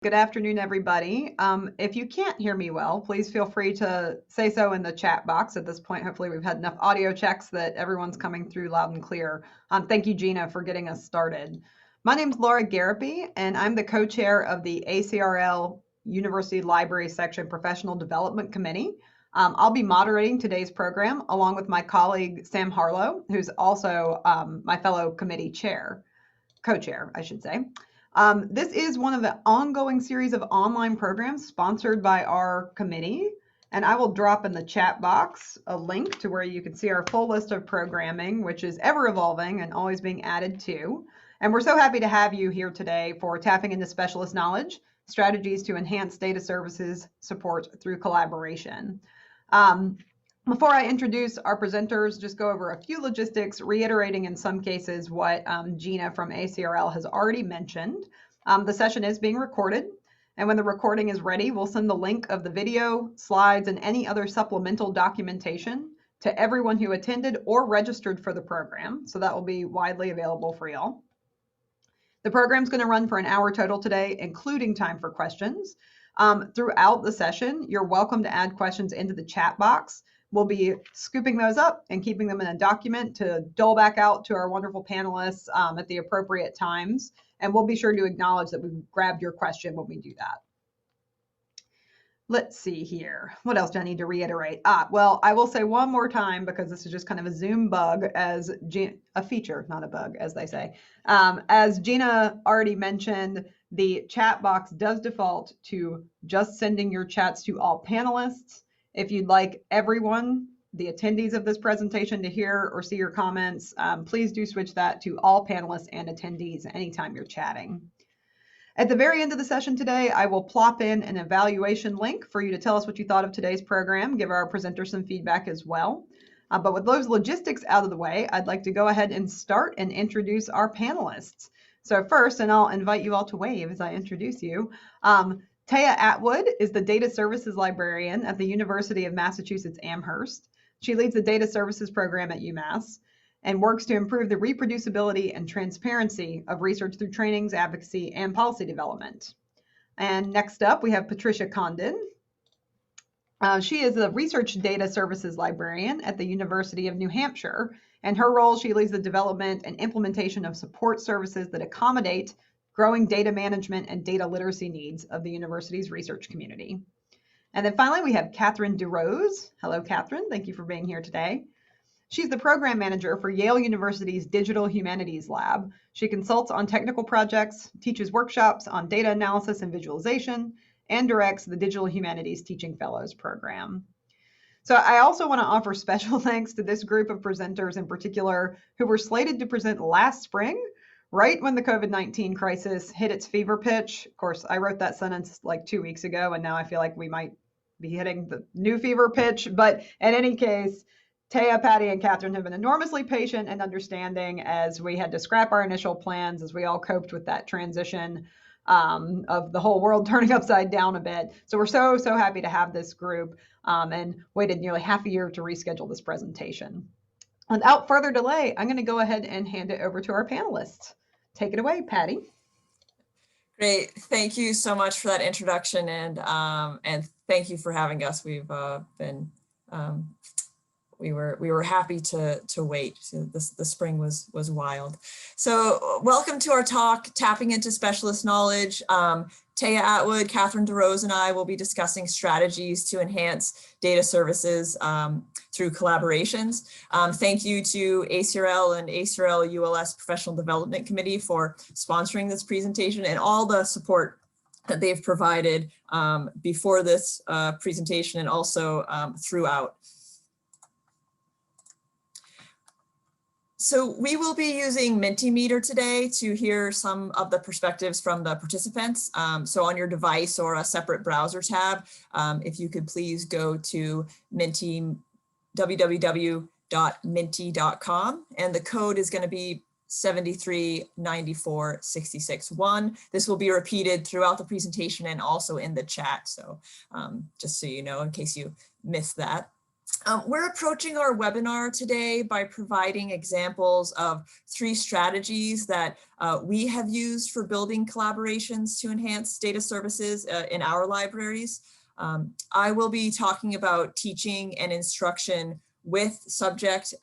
Good afternoon, everybody. If you can't hear me well, please feel free to say so in the chat box. At this point, hopefully we've had enough audio checks that everyone's coming through loud and clear. Thank you, Gina, for getting us started. My name's Laura Garapi, and I'm the co-chair of the ACRL University Library Section Professional Development Committee. I'll be moderating today's program along with my colleague, Sam Harlow, who's also my fellow committee chair, co-chair, I should say. This is one of the ongoing series of online programs sponsored by our committee, and I will drop in the chat box a link to where you can see our full list of programming, which is ever evolving and always being added to. And we're so happy to have you here today for Tapping into Specialist Knowledge, Strategies to Enhance Data Services Support Through Collaboration. Before I introduce our presenters, just go over a few logistics, reiterating in some cases what Gina from ACRL has already mentioned. The session is being recorded, and when the recording is ready, we'll send the link of the video, slides, and any other supplemental documentation to everyone who attended or registered for the program, so that will be widely available for y'all. The program's going to run for an hour total today, including time for questions. Throughout the session, you're welcome to add questions into the chat box. We'll be scooping those up and keeping them in a document to dole back out to our wonderful panelists at the appropriate times. And we'll be sure to acknowledge that we've grabbed your question when we do that. Let's see here. What else do I need to reiterate? Well, I will say one more time, because this is just kind of a Zoom bug, as a feature, not a bug, as they say. As Gina already mentioned, the chat box does default to just sending your chats to all panelists. If you'd like everyone, the attendees of this presentation, to hear or see your comments, please do switch that to all panelists and attendees anytime you're chatting. At the very end of the session today, I will plop in an evaluation link for you to tell us what you thought of today's program, give our presenters some feedback as well. But with those logistics out of the way, I'd like to go ahead and start and introduce our panelists. So first, and I'll invite you all to wave as I introduce you, Taya Atwood is the Data Services Librarian at the University of Massachusetts Amherst. She leads the Data Services program at UMass and works to improve the reproducibility and transparency of research through trainings, advocacy, and policy development. And next up, we have Patricia Condon. She is the Research Data Services Librarian at the University of New Hampshire. In her role, she leads the development and implementation of support services that accommodate growing data management and data literacy needs of the university's research community. And then finally, we have Catherine DeRose. Hello, Catherine. Thank you for being here today. She's the program manager for Yale University's Digital Humanities Lab. She consults on technical projects, teaches workshops on data analysis and visualization, and directs the Digital Humanities Teaching Fellows program. So I also want to offer special thanks to this group of presenters in particular who were slated to present last spring, right when the COVID-19 crisis hit its fever pitch. Of course, I wrote that sentence like 2 weeks ago, and now I feel like we might be hitting the new fever pitch. But in any case, Taya, Patty, and Catherine have been enormously patient and understanding as we had to scrap our initial plans, as we all coped with that transition of the whole world turning upside down a bit. So we're so happy to have this group and waited nearly half a year to reschedule this presentation. Without further delay, I'm going to go ahead and hand it over to our panelists. Take it away, Patty. Great. Thank you so much for that introduction, and thank you for having us. We've been we were happy to wait. So the spring was wild. So welcome to our talk, Tapping into Specialist Knowledge. Taya Atwood, Catherine DeRose, and I will be discussing strategies to enhance data services through collaborations. Thank you to ACRL and ACRL ULS Professional Development Committee for sponsoring this presentation and all the support that they've provided before this presentation and also throughout. So we will be using Mentimeter today to hear some of the perspectives from the participants. So on your device or a separate browser tab, if you could please go to www.menti.com, and the code is going to be 7394661. This will be repeated throughout the presentation and also in the chat. So just so you know, in case you missed that. We're approaching our webinar today by providing examples of 3 strategies that we have used for building collaborations to enhance data services in our libraries. I will be talking about teaching and instruction with subject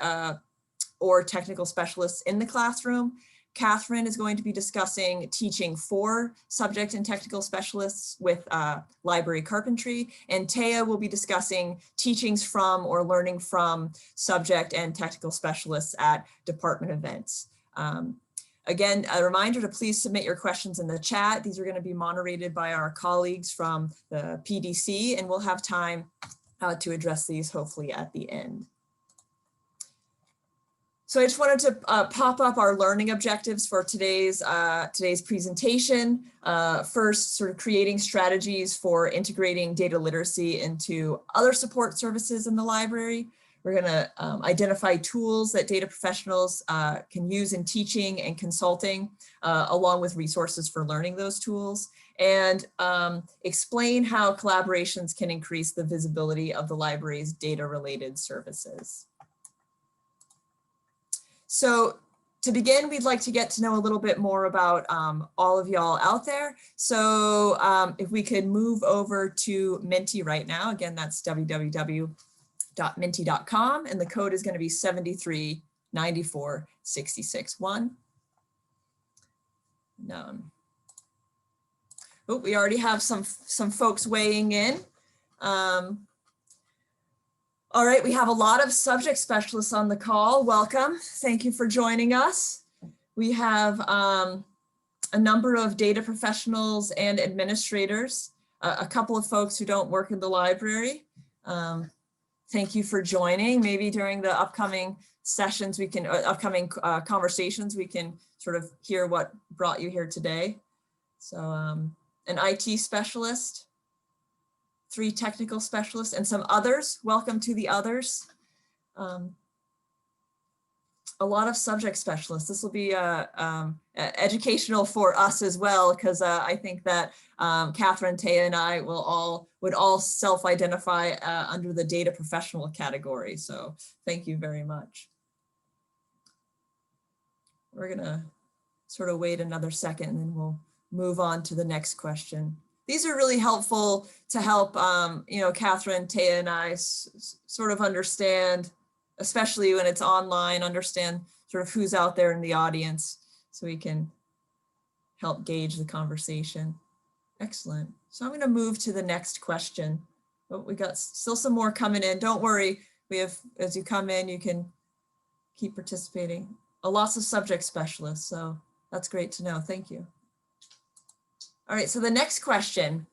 or technical specialists in the classroom. Catherine is going to be discussing teaching for subject and technical specialists with library carpentry, and Taya will be discussing teachings from or learning from subject and technical specialists at department events. Again, a reminder to please submit your questions in the chat. These are going to be moderated by our colleagues from the PDC, and we'll have time to address these hopefully at the end. So I just wanted to pop up our learning objectives for today's presentation. First, sort of creating strategies for integrating data literacy into other support services in the library. We're going to identify tools that data professionals can use in teaching and consulting, along with resources for learning those tools, and explain how collaborations can increase the visibility of the library's data-related services. So to begin, we'd like to get to know a little bit more about all of y'all out there. So if we could move over to Menti right now. Again, that's www.menti.com, and the code is going to be 7394661. Oh, we already have some folks weighing in. All right, we have a lot of subject specialists on the call. Welcome. Thank you for joining us. We have a number of data professionals and administrators, a couple of folks who don't work in the library. Thank you for joining. Maybe during the upcoming sessions, we can, upcoming conversations, we can sort of hear what brought you here today. So an IT specialist, 3 technical specialists, and some others. Welcome to the others. A lot of subject specialists. This will be educational for us as well, because I think that Catherine, Taya, and I would all self-identify under the data professional category. So thank you very much. We're gonna sort of wait another second and then we'll move on to the next question. These are really helpful to help, you know, Catherine, Taya, and I sort of understand, especially when it's online, understand sort of who's out there in the audience so we can help gauge the conversation. Excellent. So I'm going to move to the next question. Oh, we got still some more coming in. Don't worry. We have, as you come in, you can keep participating. Lots of subject specialists. So that's great to know. Thank you. All right, so the next question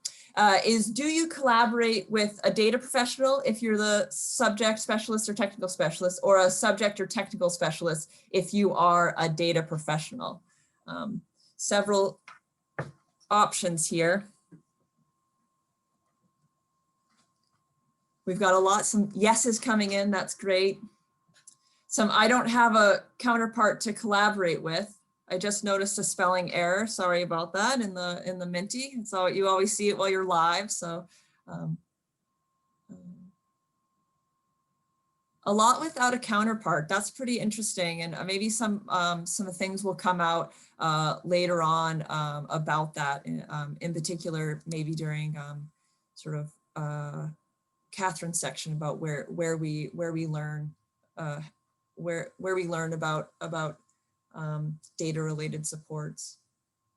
is, do you collaborate with a data professional if you're the subject specialist or technical specialist, or a subject or technical specialist if you are a data professional? Several options here. We've got some yeses coming in, that's great. Some I don't have a counterpart to collaborate with. I just noticed a spelling error. Sorry about that in the Menti. So you always see it while you're live. So a lot without a counterpart. That's pretty interesting. And maybe some things will come out later on about that. In particular, maybe during sort of Catherine's section about where we learn about data-related supports,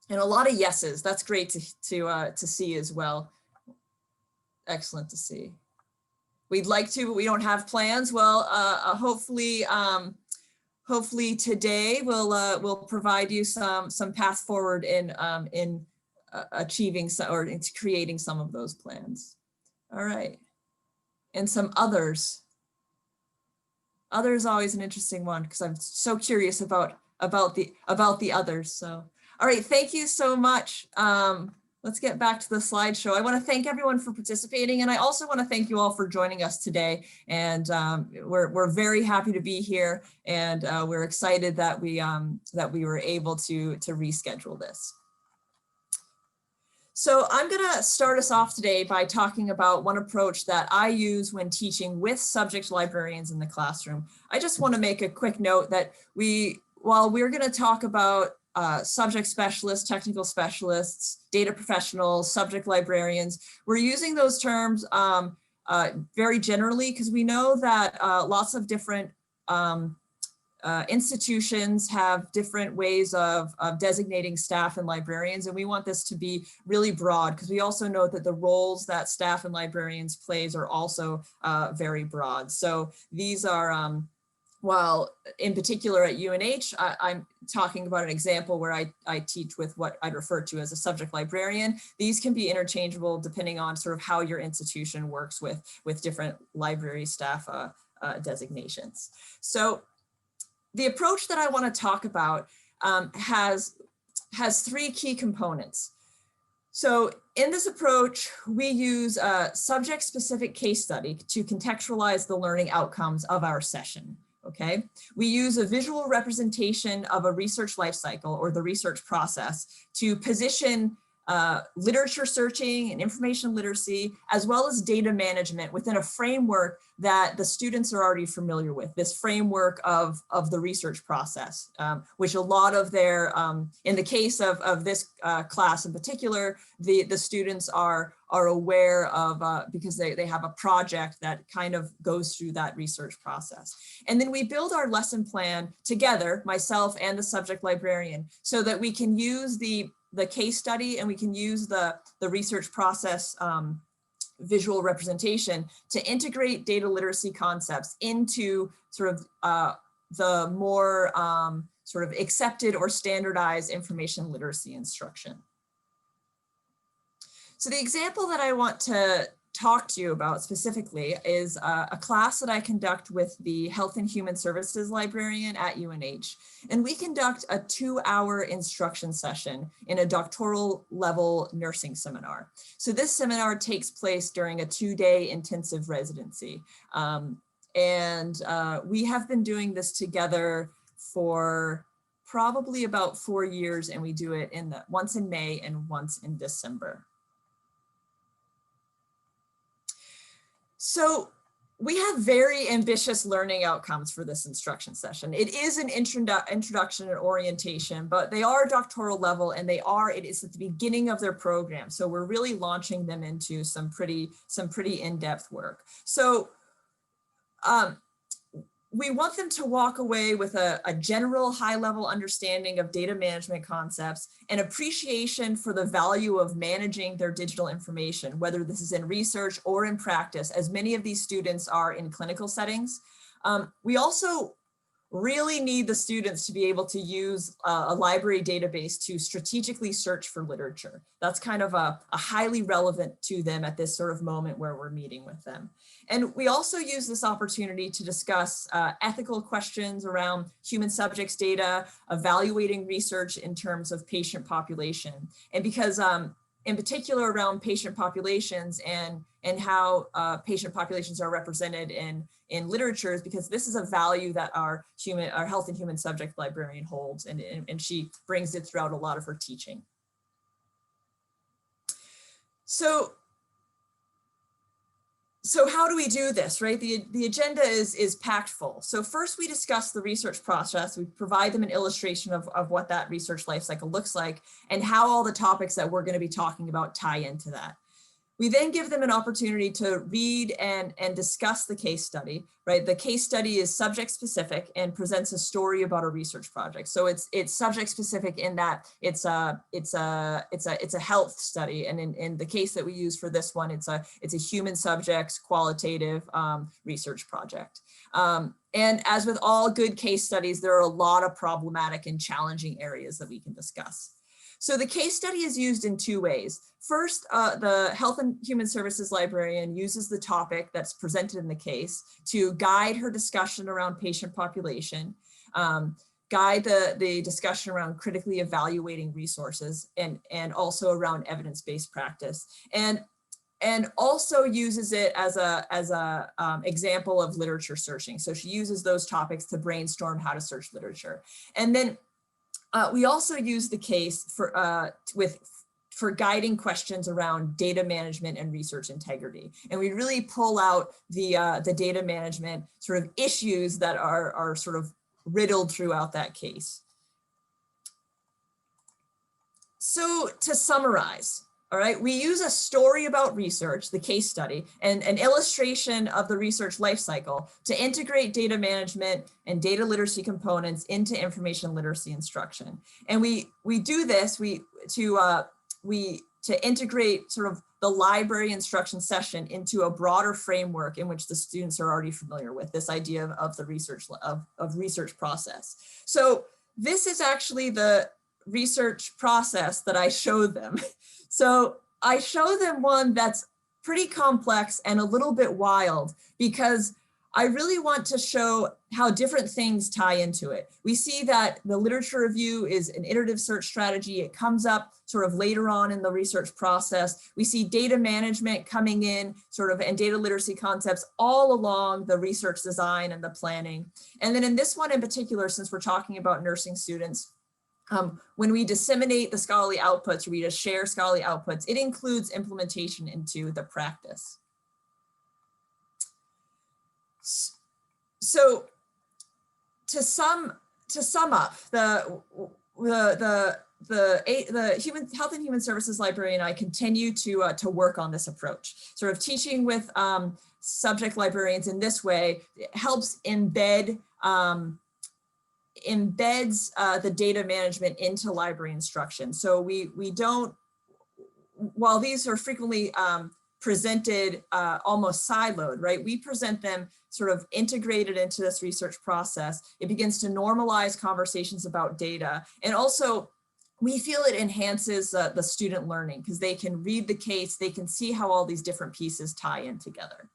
and a lot of yeses. That's great to see as well. Excellent to see. We'd like to, but we don't have plans. Well, hopefully today we'll provide you some path forward in achieving or into creating some of those plans. All right, and some others. Others always an interesting one because I'm so curious about the others. So, all right, thank you so much. Let's get back to the slideshow. I want to thank everyone for participating, and I also want to thank you all for joining us today. And we're very happy to be here, and we're excited that we were able to reschedule this. So I'm going to start us off today by talking about one approach that I use when teaching with subject librarians in the classroom. I just want to make a quick note that while we're going to talk about subject specialists, technical specialists, data professionals, subject librarians, we're using those terms very generally because we know that lots of different institutions have different ways of designating staff and librarians, and we want this to be really broad because we also know that the roles that staff and librarians plays are also very broad. So these are, while in particular at UNH, I'm talking about an example where I teach with what I'd refer to as a subject librarian. These can be interchangeable depending on sort of how your institution works with different library staff designations. So the approach that I want to talk about has three key components. So in this approach, we use a subject-specific case study to contextualize the learning outcomes of our session, okay? We use a visual representation of a research lifecycle or the research process to position literature searching and information literacy, as well as data management within a framework that the students are already familiar with, this framework of the research process, which a lot of their, in the case of this class in particular, the students are aware of because they have a project that kind of goes through that research process. And then we build our lesson plan together, myself and the subject librarian, so that we can use the case study and we can use the research process visual representation to integrate data literacy concepts into sort of the more sort of accepted or standardized information literacy instruction. So the example that I want to talk to you about specifically is a class that I conduct with the Health and Human Services librarian at UNH. And we conduct a 2-hour instruction session in a doctoral level nursing seminar. So this seminar takes place during a 2-day intensive residency. We have been doing this together for probably about 4 years, and we do it once in May and once in December. So we have very ambitious learning outcomes for this instruction session. It is an introduction and orientation, but they are doctoral level and it is at the beginning of their program. So we're really launching them into some pretty in-depth work. So we want them to walk away with a general high-level understanding of data management concepts and appreciation for the value of managing their digital information, whether this is in research or in practice, as many of these students are in clinical settings. We also really need the students to be able to use a library database to strategically search for literature. That's kind of a highly relevant to them at this sort of moment where we're meeting with them. And we also use this opportunity to discuss ethical questions around human subjects data, evaluating research in terms of patient population. And because in particular around patient populations and how patient populations are represented in literature, is because this is a value that our health and human subject librarian holds, and she brings it throughout a lot of her teaching. So how do we do this, right? The agenda is packed full. So first we discuss the research process. We provide them an illustration of what that research life cycle looks like and how all the topics that we're going to be talking about tie into that. We then give them an opportunity to read and discuss the case study, right? The case study is subject specific and presents a story about a research project. So it's subject specific in that it's a health study, and in the case that we use for this one, it's a human subjects qualitative research project. And as with all good case studies, there are a lot of problematic and challenging areas that we can discuss. So the case study is used in 2 ways. First, the Health and Human Services librarian uses the topic that's presented in the case to guide her discussion around patient population, guide the discussion around critically evaluating resources, and also around evidence-based practice, and also uses it as a example of literature searching. So she uses those topics to brainstorm how to search literature. And then we also use the case for guiding questions around data management and research integrity. And we really pull out the data management sort of issues that are sort of riddled throughout that case. So to summarize, all right, we use a story about research, the case study, and an illustration of the research lifecycle to integrate data management and data literacy components into information literacy instruction. And we do this to integrate sort of the library instruction session into a broader framework in which the students are already familiar with, this idea of the research process. So this is actually the research process that I showed them. So I show them one that's pretty complex and a little bit wild, because I really want to show how different things tie into it. We see that the literature review is an iterative search strategy. It comes up sort of later on in the research process. We see data management coming in sort of, and data literacy concepts all along the research design and the planning. And then in this one in particular, since we're talking about nursing students, when we disseminate the scholarly outputs, or we just share scholarly outputs, it includes implementation into the practice. So to sum up, the Health and Human Services librarian and I continue to work on this approach. Sort of teaching with subject librarians in this way helps embeds the data management into library instruction. So we don't, while these are frequently presented almost siloed, right? We present them sort of integrated into this research process. It begins to normalize conversations about data. And also we feel it enhances the student learning, because they can read the case, they can see how all these different pieces tie in together.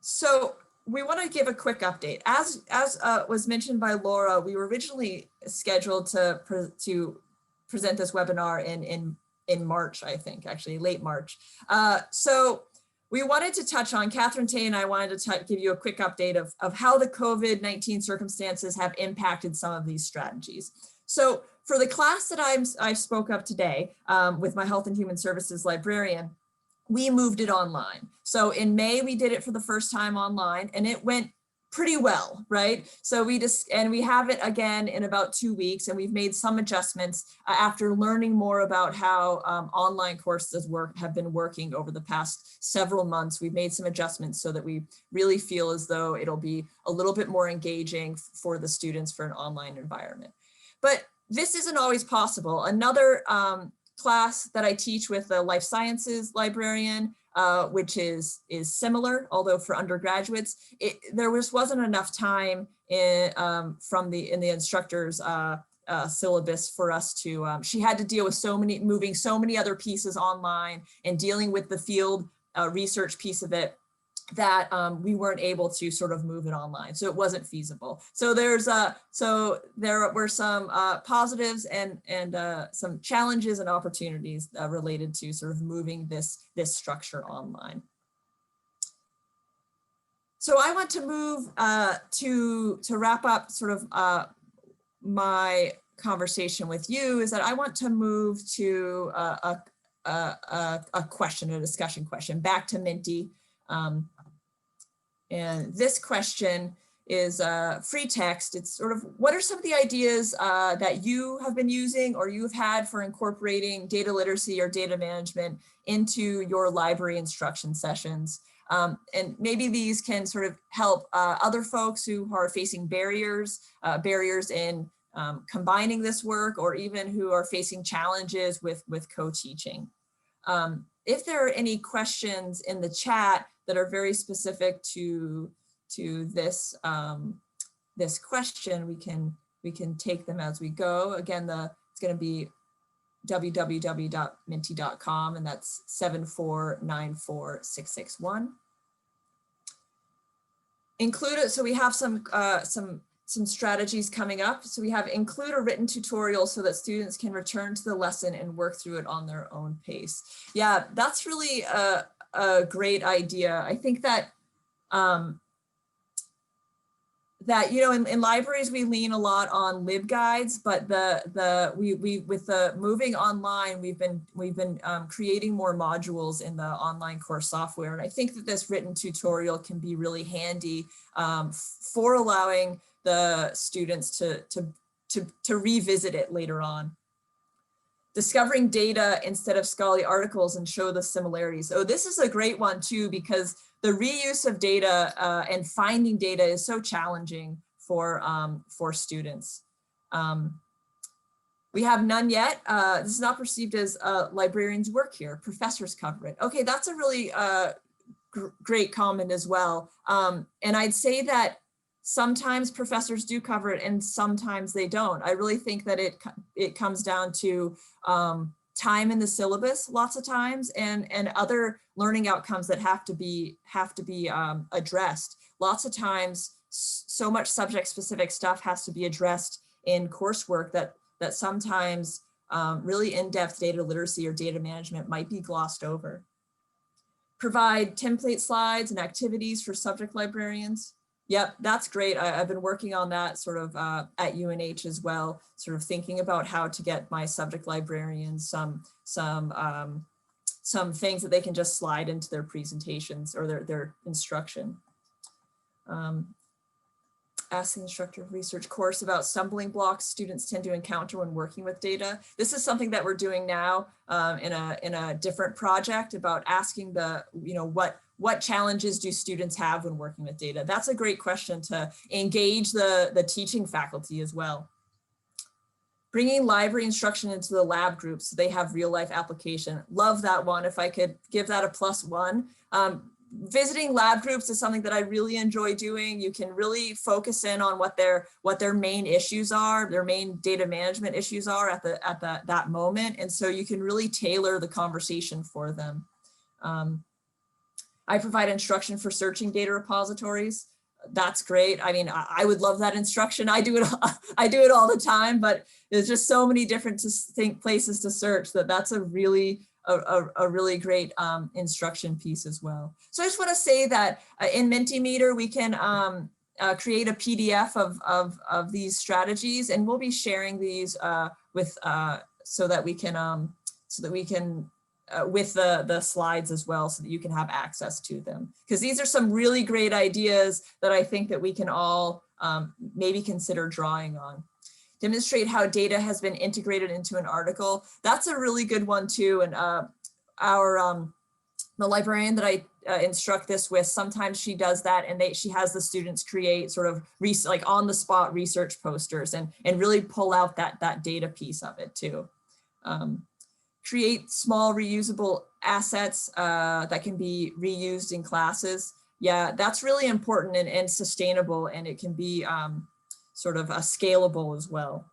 So we want to give a quick update. As was mentioned by Laura, we were originally scheduled to present this webinar in March, I think, actually late March. So we wanted to touch on, Catherine Tay and I wanted to give you a quick update of how the COVID-19 circumstances have impacted some of these strategies. So for the class that I spoke of today with my Health and Human Services librarian, we moved it online. So in May, we did it for the first time online, and it went pretty well, right? So we have it again in about 2 weeks, and we've made some adjustments after learning more about how online courses have been working over the past several months. We've made some adjustments so that we really feel as though it'll be a little bit more engaging for the students for an online environment. But this isn't always possible. Another class that I teach with the life sciences librarian, which is similar, although for undergraduates, there wasn't enough time in the instructor's syllabus for us to. She had to deal with moving so many other pieces online and dealing with the field research piece of it, that we weren't able to sort of move it online, so it wasn't feasible. So there were some positives and some challenges and opportunities related to sort of moving this structure online. So I want to move to wrap up sort of my conversation with you, is that I want to move to a discussion question back to Minty. And this question is free text. It's sort of, what are some of the ideas that you have been using or you've had for incorporating data literacy or data management into your library instruction sessions? And maybe these can sort of help other folks who are facing barriers in combining this work, or even who are facing challenges with co-teaching. If there are any questions in the chat that are very specific to this this question, we can take them as we go. Again, it's going to be www.minty.com, and that's 7494661. So we have some strategies coming up. So we have include a written tutorial so that students can return to the lesson and work through it on their own pace. Yeah, that's really a great idea. I think that that, you know, in libraries we lean a lot on libguides, but with the moving online, we've been creating more modules in the online course software, and I think that this written tutorial can be really handy for allowing the students to revisit it later on. Discovering data instead of scholarly articles and show the similarities. Oh, this is a great one too, because the reuse of data and finding data is so challenging for students. We have none yet. This is not perceived as librarians' work here. Professors cover it. Okay, that's a really great comment as well. And I'd say that sometimes professors do cover it and sometimes they don't. I really think that it comes down to time in the syllabus lots of times, and other learning outcomes that have to be addressed. Lots of times, so much subject specific stuff has to be addressed in coursework that sometimes really in-depth data literacy or data management might be glossed over. Provide template slides and activities for subject librarians. Yep, that's great. I've been working on that sort of at UNH as well, sort of thinking about how to get my subject librarians some things that they can just slide into their presentations or their instruction. Ask the instructor of research course about stumbling blocks students tend to encounter when working with data. This is something that we're doing now in a different project about asking what challenges do students have when working with data? That's a great question to engage the teaching faculty as well. Bringing library instruction into the lab groups so they have real life application. Love that one. If I could give that a +1. Visiting lab groups is something that I really enjoy doing. You can really focus in on what their main issues are, their main data management issues are at that moment. And so you can really tailor the conversation for them. I provide instruction for searching data repositories. That's great. I mean, I would love that instruction. I do it all the time, but there's just so many different places to search that's a really great instruction piece as well. So I just want to say that in Mentimeter, we can create a PDF of these strategies, and we'll be sharing these so that we can with the slides as well, so that you can have access to them. Because these are some really great ideas that I think that we can all maybe consider drawing on. Demonstrate how data has been integrated into an article. That's a really good one too. And the librarian that I instruct this with, sometimes she does that, and she has the students create sort of like on the spot research posters and really pull out that data piece of it too. Create small reusable assets that can be reused in classes. Yeah, that's really important and sustainable, and it can be sort of scalable as well.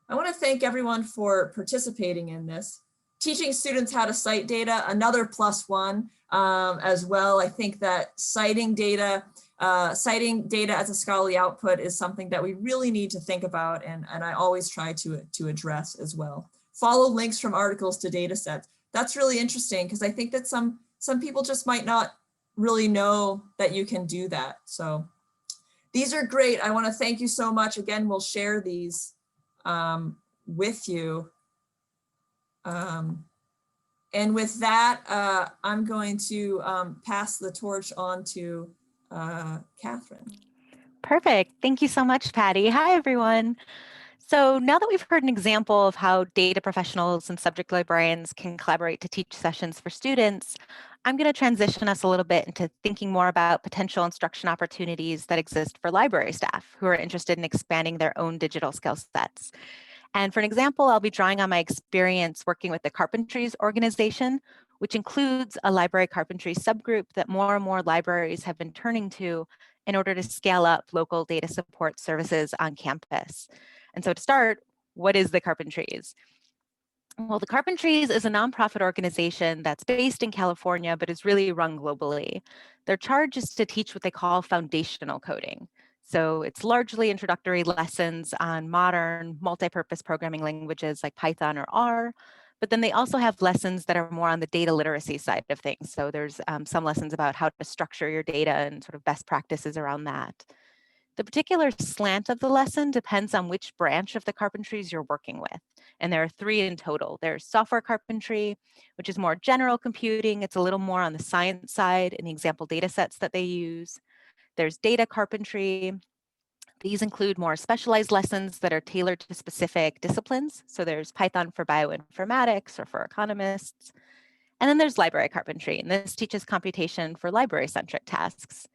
I want to thank everyone for participating in this. Teaching students how to cite data, another +1 as well. I think that citing data as a scholarly output is something that we really need to think about, and I always try to address as well. Follow links from articles to data sets. That's really interesting, because I think that some people just might not really know that you can do that. So these are great. I want to thank you so much. Again, we'll share these with you. And with that, I'm going to pass the torch on to Catherine. Perfect. Thank you so much, Patty. Hi, everyone. So now that we've heard an example of how data professionals and subject librarians can collaborate to teach sessions for students, I'm going to transition us a little bit into thinking more about potential instruction opportunities that exist for library staff who are interested in expanding their own digital skill sets. And for an example, I'll be drawing on my experience working with the Carpentries organization, which includes a library carpentry subgroup that more and more libraries have been turning to in order to scale up local data support services on campus. And so to start, what is the Carpentries? Well, the Carpentries is a nonprofit organization that's based in California, but is really run globally. Their charge is to teach what they call foundational coding. So it's largely introductory lessons on modern multi-purpose programming languages like Python or R, but then they also have lessons that are more on the data literacy side of things. So there's some lessons about how to structure your data and sort of best practices around that. The particular slant of the lesson depends on which branch of the carpentries you're working with. And there are 3 in total. There's software carpentry, which is more general computing. It's a little more on the science side in the example data sets that they use. There's data carpentry. These include more specialized lessons that are tailored to specific disciplines. So there's Python for bioinformatics or for economists. And then there's library carpentry, and this teaches computation for library-centric tasks.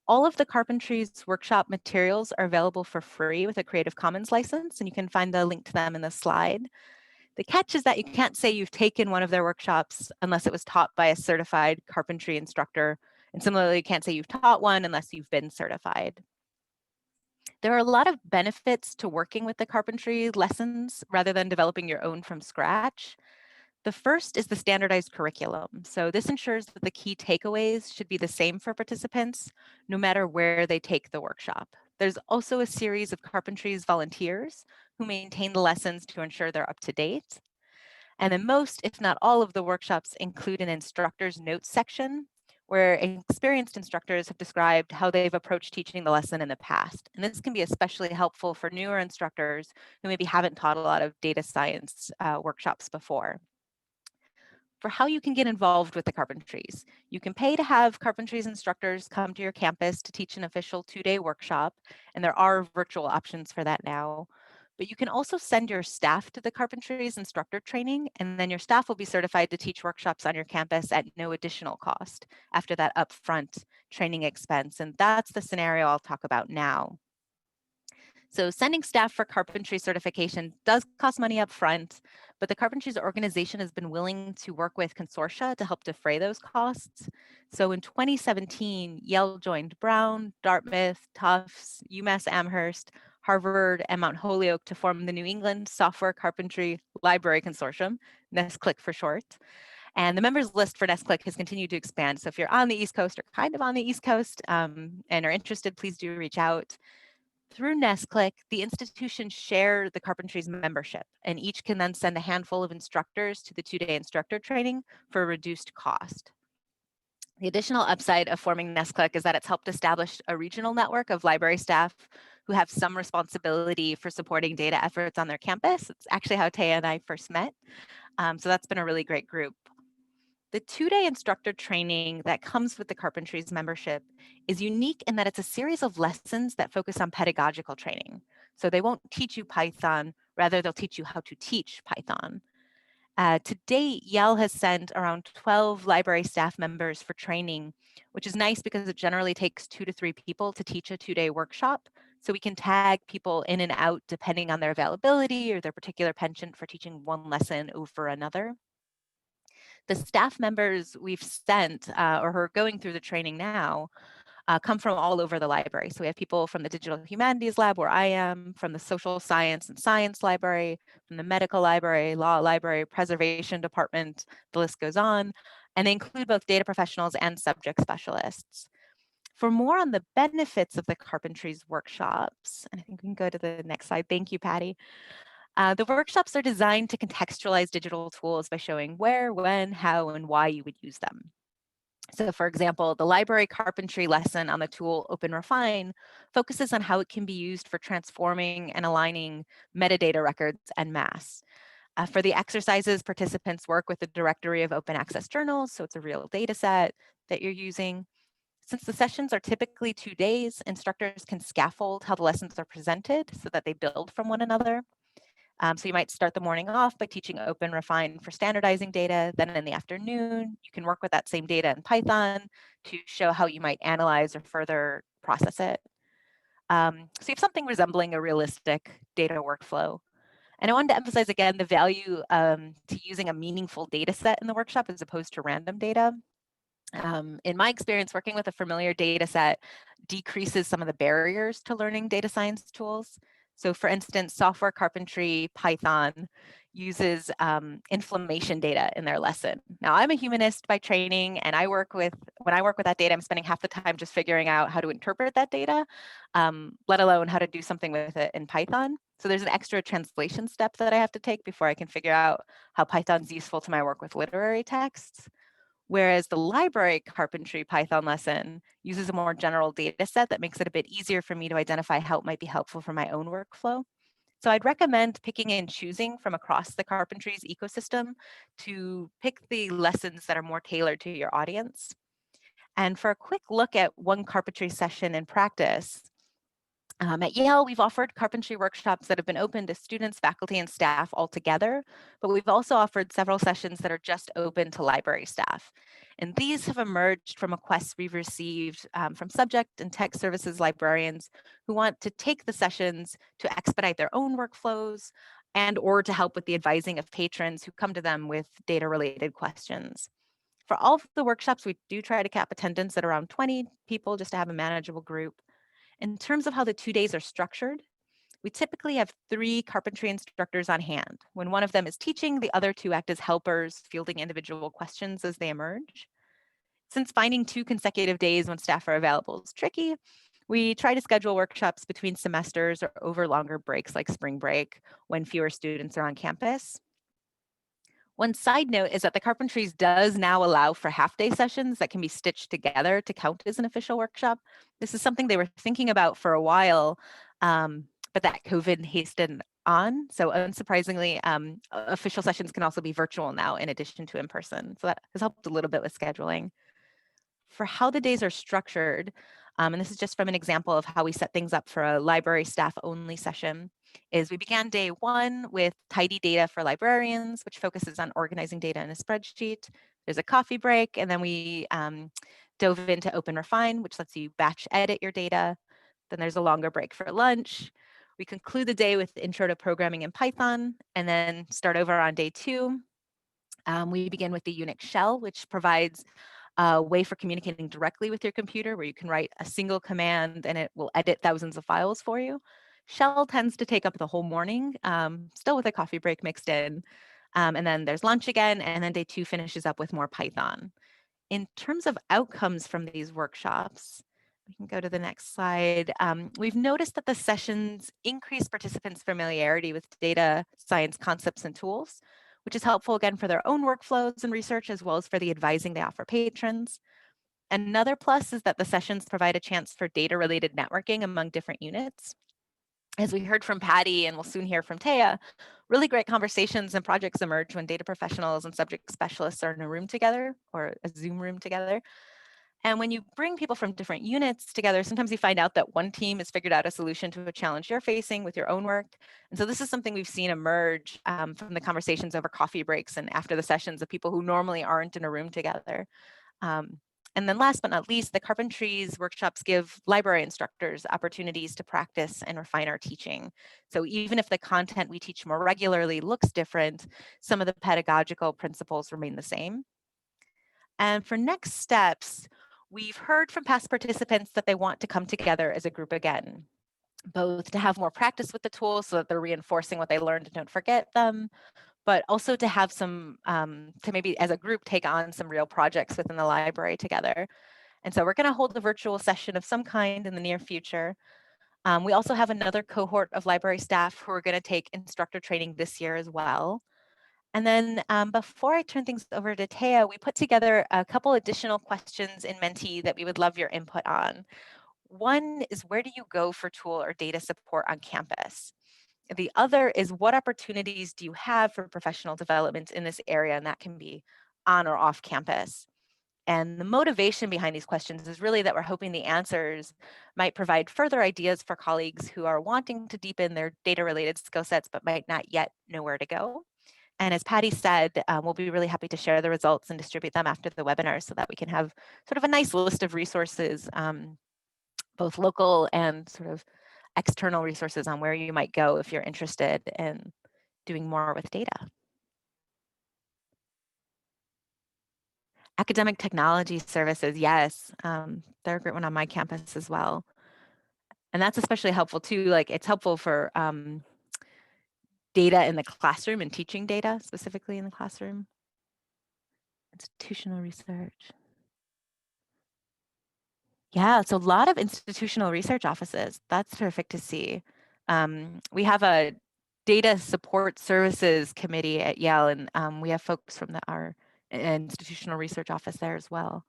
All of the Carpentries workshop materials are available for free with a Creative Commons license, and you can find the link to them in the slide. The catch is that you can't say you've taken one of their workshops unless it was taught by a certified carpentry instructor. And similarly, you can't say you've taught one unless you've been certified. There are a lot of benefits to working with the carpentry lessons rather than developing your own from scratch. The first is the standardized curriculum. So this ensures that the key takeaways should be the same for participants, no matter where they take the workshop. There's also a series of Carpentries volunteers who maintain the lessons to ensure they're up to date. And then most, if not all of the workshops include an instructor's notes section where experienced instructors have described how they've approached teaching the lesson in the past. And this can be especially helpful for newer instructors who maybe haven't taught a lot of data science workshops before. For how you can get involved with the Carpentries. You can pay to have Carpentries instructors come to your campus to teach an official 2-day workshop, and there are virtual options for that now. But you can also send your staff to the Carpentries instructor training, and then your staff will be certified to teach workshops on your campus at no additional cost after that upfront training expense. And that's the scenario I'll talk about now. So sending staff for carpentry certification does cost money up front, but the Carpentries organization has been willing to work with consortia to help defray those costs. So in 2017, Yale joined Brown, Dartmouth, Tufts, UMass Amherst, Harvard, and Mount Holyoke to form the New England Software Carpentry Library Consortium, NESCLIC for short. And the members list for NESCLIC has continued to expand. So if you're on the East Coast or kind of on the East Coast and are interested, please do reach out. Through NESCLIC, the institutions share the Carpentries membership, and each can then send a handful of instructors to the 2-day instructor training for a reduced cost. The additional upside of forming NESCLIC is that it's helped establish a regional network of library staff who have some responsibility for supporting data efforts on their campus. It's actually how Taya and I first met. So that's been a really great group. The 2-day instructor training that comes with the Carpentries membership is unique in that it's a series of lessons that focus on pedagogical training. So they won't teach you Python, rather they'll teach you how to teach Python. To date, Yale has sent around 12 library staff members for training, which is nice because it generally takes 2 to 3 people to teach a 2-day workshop. So we can tag people in and out depending on their availability or their particular penchant for teaching one lesson over another. The staff members we've sent or who are going through the training now come from all over the library. So we have people from the Digital Humanities Lab where I am, from the Social Science and Science Library, from the Medical Library, Law Library, Preservation Department, the list goes on. And they include both data professionals and subject specialists. For more on the benefits of the Carpentries workshops, and I think we can go to the next slide. Thank you, Patty. The workshops are designed to contextualize digital tools by showing where, when, how, and why you would use them. So for example, the library carpentry lesson on the tool OpenRefine focuses on how it can be used for transforming and aligning metadata records en masse. For the exercises, participants work with the directory of open access journals, so it's a real data set that you're using. Since the sessions are typically 2 days, instructors can scaffold how the lessons are presented so that they build from one another. So you might start the morning off by teaching OpenRefine for standardizing data. Then in the afternoon, you can work with that same data in Python to show how you might analyze or further process it. So you have something resembling a realistic data workflow. And I wanted to emphasize again the value to using a meaningful data set in the workshop as opposed to random data. In my experience, working with a familiar data set decreases some of the barriers to learning data science tools. So for instance, software carpentry Python uses inflammation data in their lesson. Now I'm a humanist by training, and when I work with that data, I'm spending half the time just figuring out how to interpret that data, let alone how to do something with it in Python. So there's an extra translation step that I have to take before I can figure out how Python's useful to my work with literary texts. whereas the library carpentry Python lesson uses a more general data set that makes it a bit easier for me to identify how it might be helpful for my own workflow. So I'd recommend picking and choosing from across the Carpentries ecosystem to pick the lessons that are more tailored to your audience. And for a quick look at one carpentry session in practice, at Yale, we've offered carpentry workshops that have been open to students, faculty, and staff all together, but we've also offered several sessions that are just open to library staff. And these have emerged from requests we've received from subject and tech services librarians who want to take the sessions to expedite their own workflows and or to help with the advising of patrons who come to them with data-related questions. For all of the workshops, we do try to cap attendance at around 20 people just to have a manageable group. In terms of how the 2 days are structured, we typically have 3 carpentry instructors on hand. When one of them is teaching, the other 2 act as helpers, fielding individual questions as they emerge. Since finding 2 consecutive days when staff are available is tricky, we try to schedule workshops between semesters or over longer breaks like spring break when fewer students are on campus. One side note is that the Carpentries does now allow for half-day sessions that can be stitched together to count as an official workshop. This is something they were thinking about for a while, but that COVID hastened on. So unsurprisingly, official sessions can also be virtual now in addition to in person. So that has helped a little bit with scheduling. For how the days are structured, and this is just from an example of how we set things up for a library staff only session, is we began day 1 with tidy data for librarians, which focuses on organizing data in a spreadsheet. There's a coffee break, and then we dove into Open Refine, which lets you batch edit your data. Then there's a longer break for lunch. We conclude the day with intro to programming in Python, and then start over on day 2. We begin with the Unix shell, which provides a way for communicating directly with your computer where you can write a single command and it will edit thousands of files for you. Shell tends to take up the whole morning, still with a coffee break mixed in. And then there's lunch again, and then day 2 finishes up with more Python. In terms of outcomes from these workshops, we can go to the next slide. We've noticed that the sessions increase participants' familiarity with data science concepts and tools, which is helpful again for their own workflows and research, as well as for the advising they offer patrons. Another plus is that the sessions provide a chance for data-related networking among different units. As we heard from Patty and we'll soon hear from Taya, really great conversations and projects emerge when data professionals and subject specialists are in a room together or a Zoom room together. And when you bring people from different units together, sometimes you find out that one team has figured out a solution to a challenge you're facing with your own work. And so this is something we've seen emerge from the conversations over coffee breaks and after the sessions of people who normally aren't in a room together. And then last but not least, the Carpentries workshops give library instructors opportunities to practice and refine our teaching. So even if the content we teach more regularly looks different, some of the pedagogical principles remain the same. And for next steps, we've heard from past participants that they want to come together as a group again, both to have more practice with the tools so that they're reinforcing what they learned and don't forget them, but also to have some, to maybe as a group take on some real projects within the library together. And so we're going to hold a virtual session of some kind in the near future. We also have another cohort of library staff who are going to take instructor training this year as well. And then before I turn things over to Taya, we put together a couple additional questions in Menti that we would love your input on. One is, where do you go for tool or data support on campus? The other is, what opportunities do you have for professional development in this area? And that can be on or off campus. And the motivation behind these questions is really that we're hoping the answers might provide further ideas for colleagues who are wanting to deepen their data-related skill sets, but might not yet know where to go. And as Patty said, we'll be really happy to share the results and distribute them after the webinar so that we can have sort of a nice list of resources, both local and sort of external resources on where you might go if you're interested in doing more with data. Academic technology services, yes, they're a great one on my campus as well. And that's especially helpful too, like it's helpful for data in the classroom and teaching data specifically in the classroom. Institutional research. Yeah, it's a lot of institutional research offices. That's terrific to see. We have a data support services committee at Yale, and we have folks from our institutional research office there as well.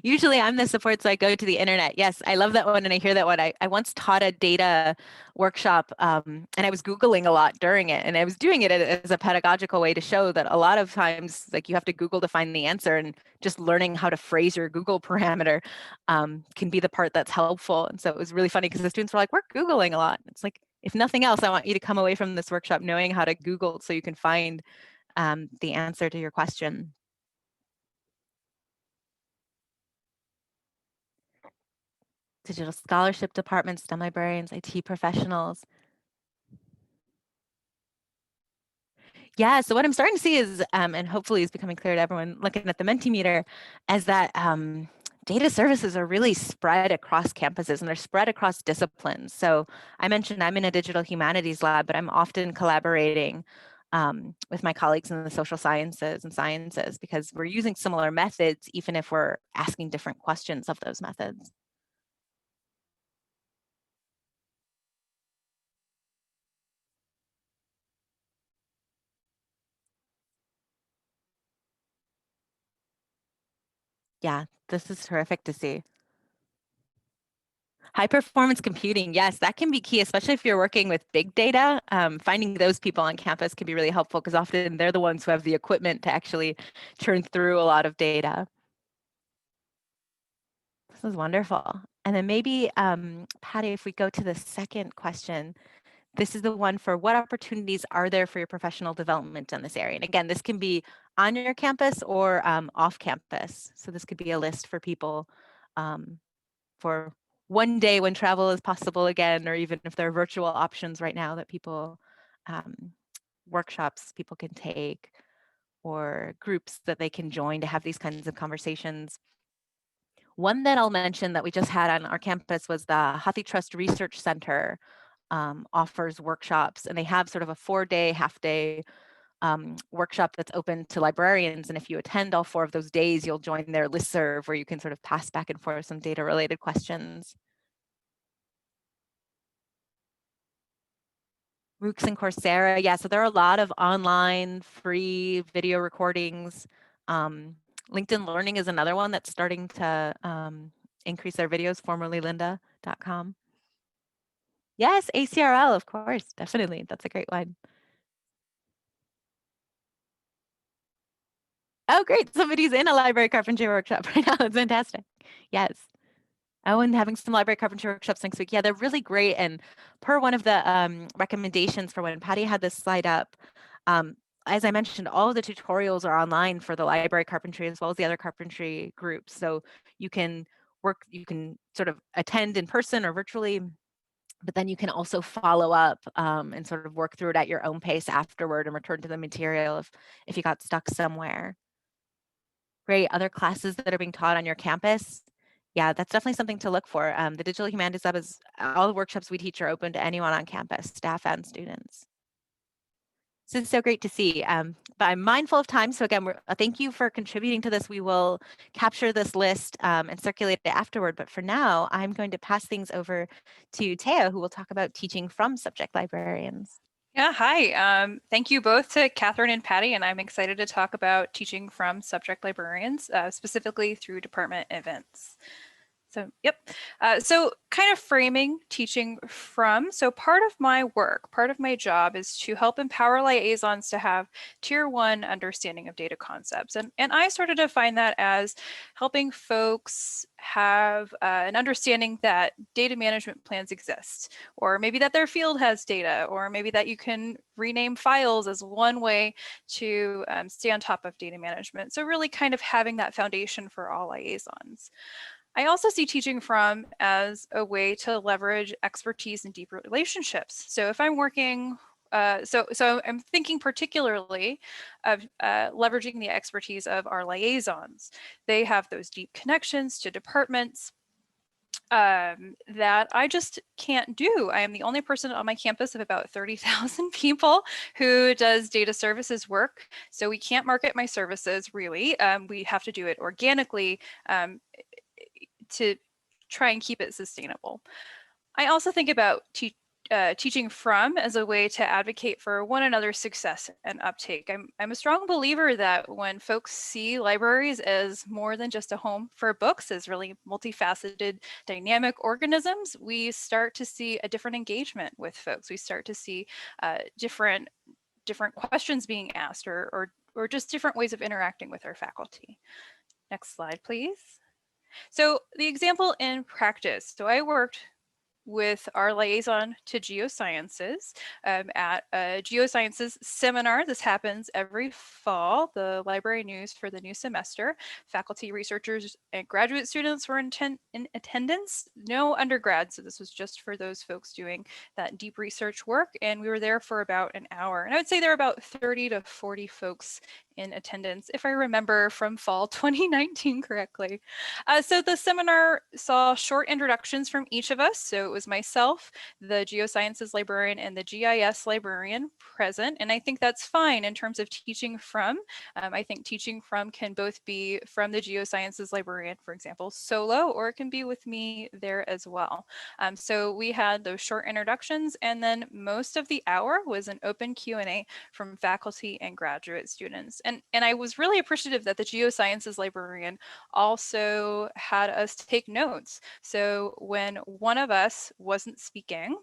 Usually I'm the support, so I go to the internet. Yes, I love that one and I hear that one. I once taught a data workshop and I was Googling a lot during it, and I was doing it as a pedagogical way to show that a lot of times like you have to Google to find the answer, and just learning how to phrase your Google parameter can be the part that's helpful. And so it was really funny because the students were like, we're Googling a lot. It's like, if nothing else, I want you to come away from this workshop knowing how to Google so you can find the answer to your question. Digital scholarship departments, STEM librarians, IT professionals. Yeah, so what I'm starting to see is, and hopefully is becoming clear to everyone looking at the Mentimeter, is that data services are really spread across campuses and they're spread across disciplines. So I mentioned I'm in a digital humanities lab, but I'm often collaborating with my colleagues in the social sciences and sciences because we're using similar methods, even if we're asking different questions of those methods. Yeah, this is terrific to see. High performance computing, yes, that can be key, especially if you're working with big data. Finding those people on campus can be really helpful because often they're the ones who have the equipment to actually churn through a lot of data. This is wonderful. And then maybe, Patty, if we go to the second question, this is the one for what opportunities are there for your professional development in this area? And again, this can be on your campus or off campus. So this could be a list for people for one day when travel is possible again, or even if there are virtual options right now that people, workshops people can take, or groups that they can join to have these kinds of conversations. One that I'll mention that we just had on our campus was the HathiTrust Research Center offers workshops, and they have sort of a 4-day, half-day workshop that's open to librarians. And if you attend all 4 of those days, you'll join their listserv where you can sort of pass back and forth some data-related questions. MOOCs and Coursera, yeah, so there are a lot of online free video recordings. LinkedIn Learning is another one that's starting to increase their videos, formerly lynda.com. Yes, ACRL, of course, definitely, that's a great one. Oh, great, somebody's in a library carpentry workshop right now, that's fantastic, yes. Oh, and having some library carpentry workshops next week. Yeah, they're really great. And per one of the recommendations for when Patty had this slide up, as I mentioned, all of the tutorials are online for the library carpentry as well as the other carpentry groups. So you can sort of attend in person or virtually, but then you can also follow up and sort of work through it at your own pace afterward and return to the material if you got stuck somewhere. Great, other classes that are being taught on your campus. Yeah, that's definitely something to look for. The Digital Humanities Lab is, all the workshops we teach are open to anyone on campus, staff and students. So it's so great to see, but I'm mindful of time. So again, thank you for contributing to this. We will capture this list and circulate it afterward. But for now, I'm going to pass things over to Taya, who will talk about teaching from subject librarians. Yeah, hi. Thank you both to Catherine and Patty, and I'm excited to talk about teaching from subject librarians, specifically through department events. So, yep. So kind of framing teaching from. So part of my work, part of my job is to help empower liaisons to have tier 1 understanding of data concepts. And I sort of define that as helping folks have an understanding that data management plans exist, or maybe that their field has data, or maybe that you can rename files as one way to stay on top of data management. So really kind of having that foundation for all liaisons. I also see teaching from as a way to leverage expertise and deep relationships. So if I'm working, so I'm thinking particularly of leveraging the expertise of our liaisons. They have those deep connections to departments that I just can't do. I am the only person on my campus of about 30,000 people who does data services work. So we can't market my services really. We have to do it organically to try and keep it sustainable. I also think about teaching from as a way to advocate for one another's success and uptake. I'm a strong believer that when folks see libraries as more than just a home for books, as really multifaceted, dynamic organisms, we start to see a different engagement with folks. We start to see different questions being asked, or just different ways of interacting with our faculty. Next slide, please. So the example in practice. So I worked with our liaison to geosciences at a Geosciences Seminar. This happens every fall, the library news for the new semester. Faculty, researchers, and graduate students were in attendance, no undergrads, so this was just for those folks doing that deep research work, and we were there for about an hour. And I would say there are about 30 to 40 folks in attendance, if I remember from fall 2019 correctly. So the seminar saw short introductions from each of us. So it was myself, the Geosciences librarian, and the GIS librarian present. And I think that's fine in terms of teaching from. I think teaching from can both be from the Geosciences librarian, for example, solo, or it can be with me there as well. So we had those short introductions, and then most of the hour was an open Q&A from faculty and graduate students. And I was really appreciative that the Geosciences librarian also had us take notes. So when one of us wasn't speaking,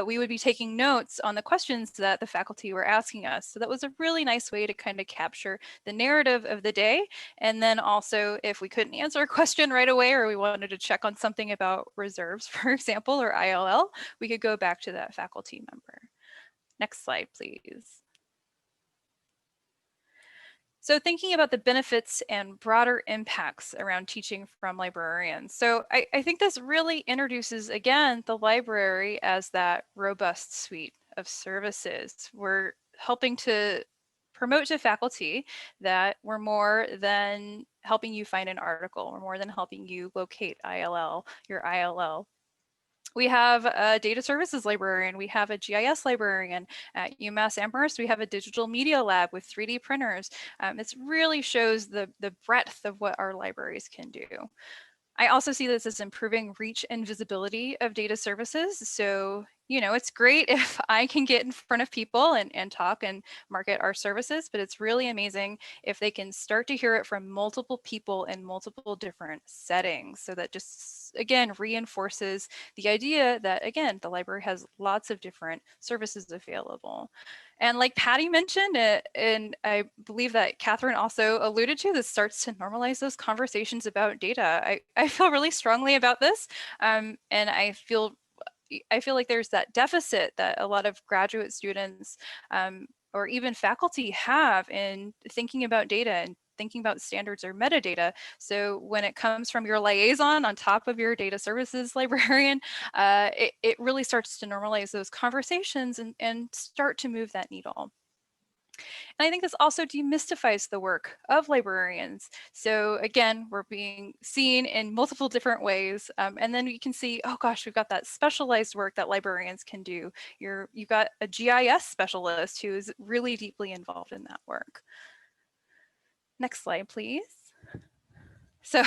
we would be taking notes on the questions that the faculty were asking us. So that was a really nice way to kind of capture the narrative of the day. And then also, if we couldn't answer a question right away, or we wanted to check on something about reserves, for example, or ILL, we could go back to that faculty member. Next slide, please. So thinking about the benefits and broader impacts around teaching from librarians. So I think this really introduces, again, the library as that robust suite of services. We're helping to promote to faculty that we're more than helping you find an article. We're more than helping you locate your ILL. We have a data services librarian. We have a GIS librarian. At UMass Amherst, we have a digital media lab with 3D printers. It really shows the breadth of what our libraries can do. I also see this as improving reach and visibility of data services. So, you know, it's great if I can get in front of people and talk and market our services, but it's really amazing if they can start to hear it from multiple people in multiple different settings. So that just, again, reinforces the idea that, again, the library has lots of different services available. And like Patty mentioned, and I believe that Catherine also alluded to, this starts to normalize those conversations about data. I feel really strongly about this, and I feel like there's that deficit that a lot of graduate students or even faculty have in thinking about data and thinking about standards or metadata. So when it comes from your liaison on top of your data services librarian, it really starts to normalize those conversations and start to move that needle. And I think this also demystifies the work of librarians. So again, we're being seen in multiple different ways. And then you can see, oh gosh, we've got that specialized work that librarians can do. You've got a GIS specialist who is really deeply involved in that work. Next slide, please. So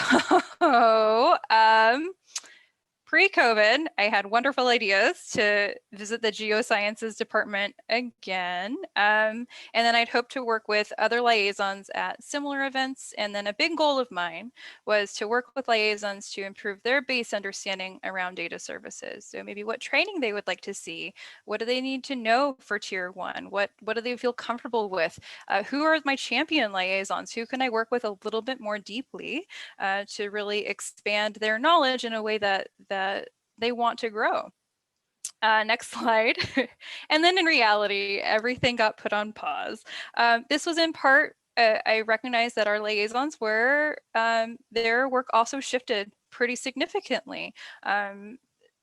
pre-COVID, I had wonderful ideas to visit the Geosciences department again. And then I'd hope to work with other liaisons at similar events. And then a big goal of mine was to work with liaisons to improve their base understanding around data services. So maybe what training they would like to see, what do they need to know for Tier 1? What do they feel comfortable with? Who are my champion liaisons? Who can I work with a little bit more deeply to really expand their knowledge in a way that they want to grow. Next slide. And then in reality, everything got put on pause. This was in part, I recognize that our liaisons were, their work also shifted pretty significantly.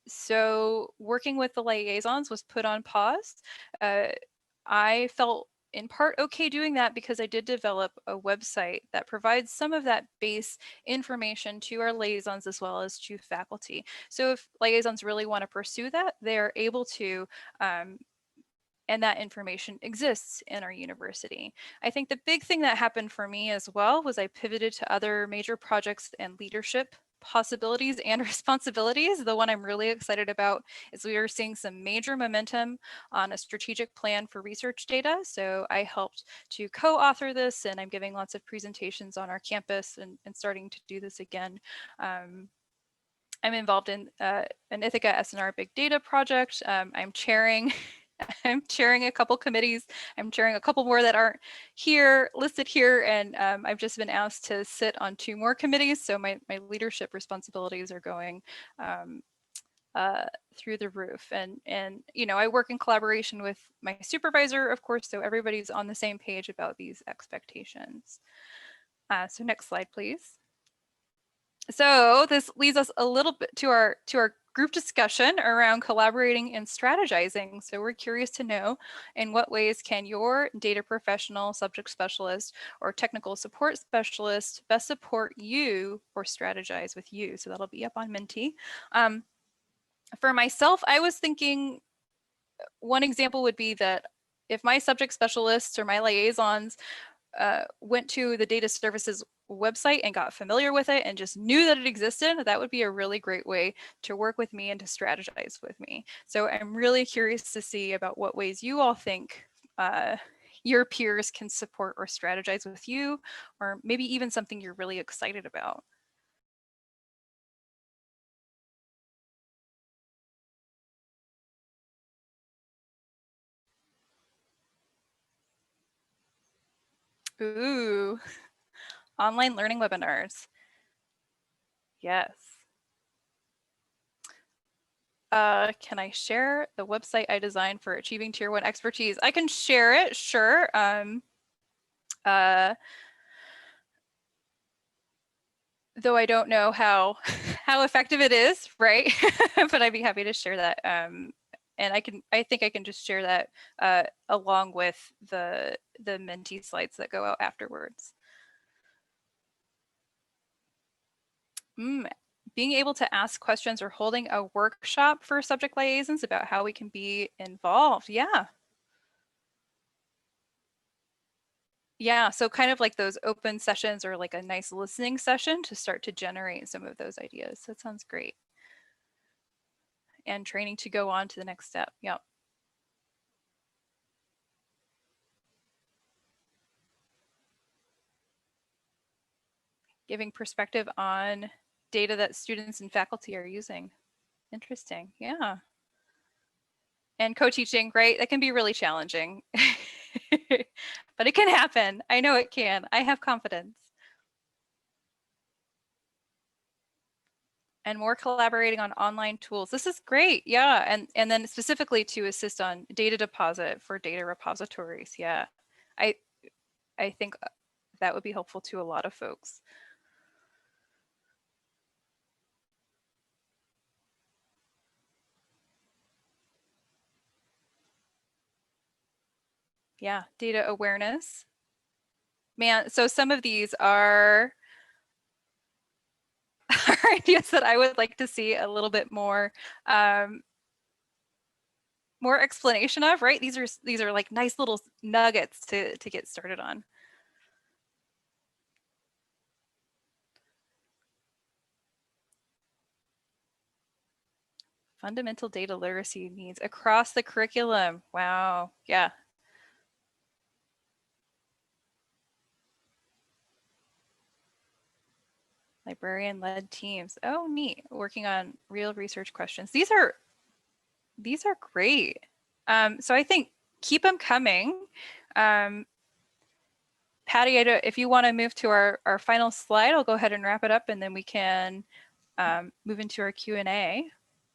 So working with the liaisons was put on pause. I felt in part okay doing that because I did develop a website that provides some of that base information to our liaisons as well as to faculty. So if liaisons really want to pursue that, they're able to, and that information exists in our university. I think the big thing that happened for me as well was I pivoted to other major projects and leadership possibilities and responsibilities. The one I'm really excited about is we are seeing some major momentum on a strategic plan for research data. So I helped to co-author this, and I'm giving lots of presentations on our campus and starting to do this again. I'm involved in an Ithaca SNR Big Data project. I'm chairing a couple committees. I'm chairing a couple more that aren't here listed here, and I've just been asked to sit on 2 more committees. So my leadership responsibilities are going through the roof. And you know, I work in collaboration with my supervisor, of course, so everybody's on the same page about these expectations. So next slide, please. So this leads us a little bit to our group discussion around collaborating and strategizing. So we're curious to know, in what ways can your data professional, subject specialist, or technical support specialist best support you or strategize with you? So that'll be up on Menti. For myself, I was thinking one example would be that if my subject specialists or my liaisons went to the data services website and got familiar with it and just knew that it existed, that would be a really great way to work with me and to strategize with me. So I'm really curious to see about what ways you all think your peers can support or strategize with you, or maybe even something you're really excited about. Ooh, online learning webinars. Yes. Can I share the website I designed for achieving Tier 1 expertise? I can share it, sure. Though I don't know how effective it is, right? But I'd be happy to share that. And I think I can just share that along with the Menti slides that go out afterwards. Being able to ask questions or holding a workshop for subject liaisons about how we can be involved. Yeah. Yeah, so kind of like those open sessions or like a nice listening session to start to generate some of those ideas. That sounds great. And training to go on to the next step. Yep. Giving perspective on data that students and faculty are using. Interesting, yeah. And co-teaching, right? That can be really challenging, but it can happen. I know it can. I have confidence. And more collaborating on online tools. This is great, yeah. And then specifically to assist on data deposit for data repositories, yeah. I think that would be helpful to a lot of folks. Yeah, data awareness. Man, so some of these are ideas that I would like to see a little bit more more explanation of, right? These are like nice little nuggets to get started on. Fundamental data literacy needs across the curriculum. Wow, yeah. Librarian-led teams. Oh, neat. Working on real research questions. These are great. So I think keep them coming. Patty, if you want to move to our final slide, I'll go ahead and wrap it up, and then we can move into our Q&A.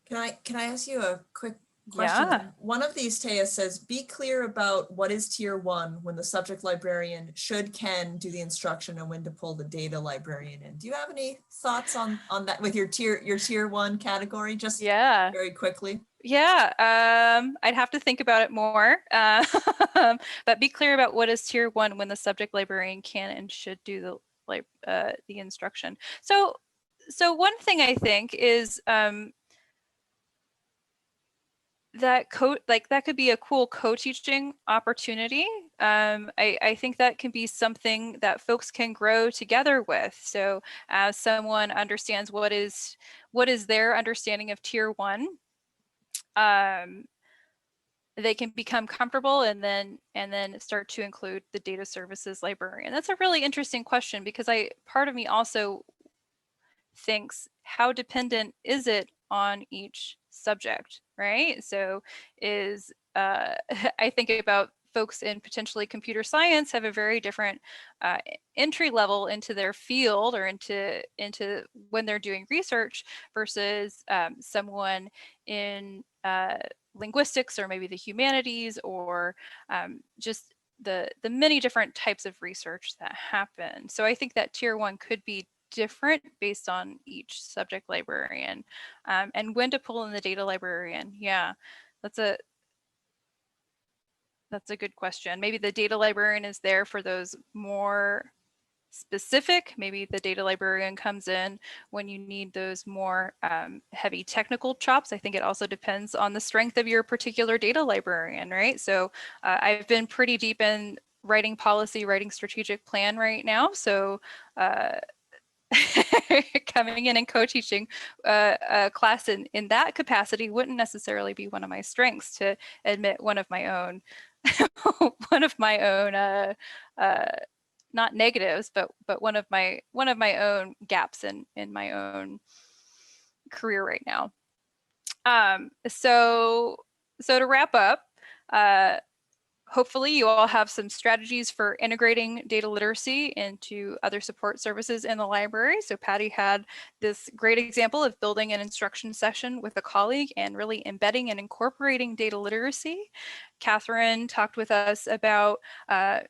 Can I ask you a quick question? Yeah. One of these, Taya, says, be clear about what is tier 1 when the subject librarian can do the instruction and when to pull the data librarian in. Do you have any thoughts on that with your tier 1 category? Just very quickly. Yeah, I'd have to think about it more, but be clear about what is tier 1 when the subject librarian can and should do the instruction. So one thing I think is that could be a cool co-teaching opportunity. I think that can be something that folks can grow together with. So as someone understands what is their understanding of tier 1, they can become comfortable and then start to include the data services librarian. That's a really interesting question, because part of me also thinks, how dependent is it on each subject, right? So I think about folks in potentially computer science have a very different entry level into their field, or into when they're doing research, versus someone in linguistics, or maybe the humanities, or just the many different types of research that happen. So I think that tier 1 could be different based on each subject librarian, and when to pull in the data librarian. Yeah, that's a good question. Maybe the data librarian is there for those more specific. Maybe the data librarian comes in when you need those more heavy technical chops. I think it also depends on the strength of your particular data librarian, right? So I've been pretty deep in writing policy, writing strategic plan right now. So coming in and co-teaching a class in that capacity wouldn't necessarily be one of my strengths, to admit one of my own not negatives, but one of my own gaps in my own career right now. So to wrap up, hopefully you all have some strategies for integrating data literacy into other support services in the library. So Patty had this great example of building an instruction session with a colleague and really embedding and incorporating data literacy. Catherine talked with us about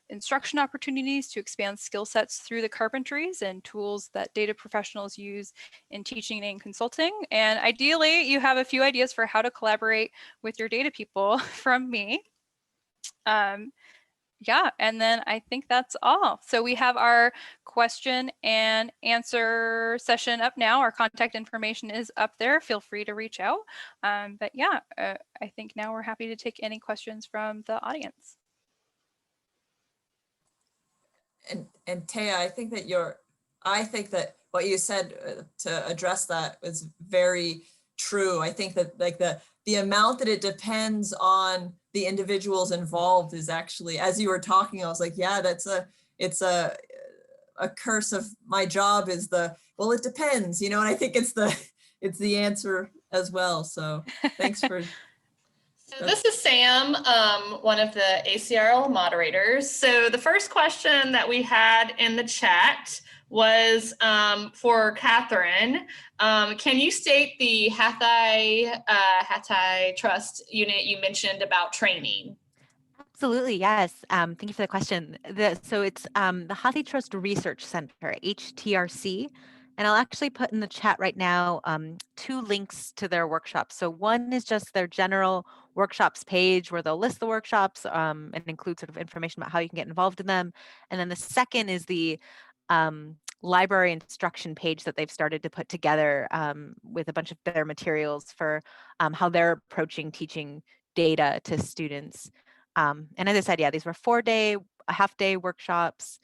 instruction opportunities to expand skill sets through the Carpentries and tools that data professionals use in teaching and consulting. And ideally, you have a few ideas for how to collaborate with your data people from me. Yeah, and then I think that's all. So we have our question and answer session up now. Our contact information is up there. Feel free to reach out. But yeah, I think now we're happy to take any questions from the audience. And Taya, I think that what you said to address that was very true. I think that like the amount that it depends on the individuals involved is actually, as you were talking, I was like, yeah, it's a curse of my job is well, it depends, and I think it's the answer as well. So thanks for. So this is Sam, one of the ACRL moderators. So the first question that we had in the chat was for Catherine. Can you state the Hattie Trust unit you mentioned about training? Absolutely, yes. Thank you for the question. So it's the Hattie Trust Research Center, HTRC. And I'll actually put in the chat right now 2 links to their workshops. So one is just their general workshops page where they'll list the workshops and include sort of information about how you can get involved in them. And then the second is the library instruction page that they've started to put together with a bunch of their materials for how they're approaching teaching data to students. And as I said, yeah, these were 4-day, half-day workshops.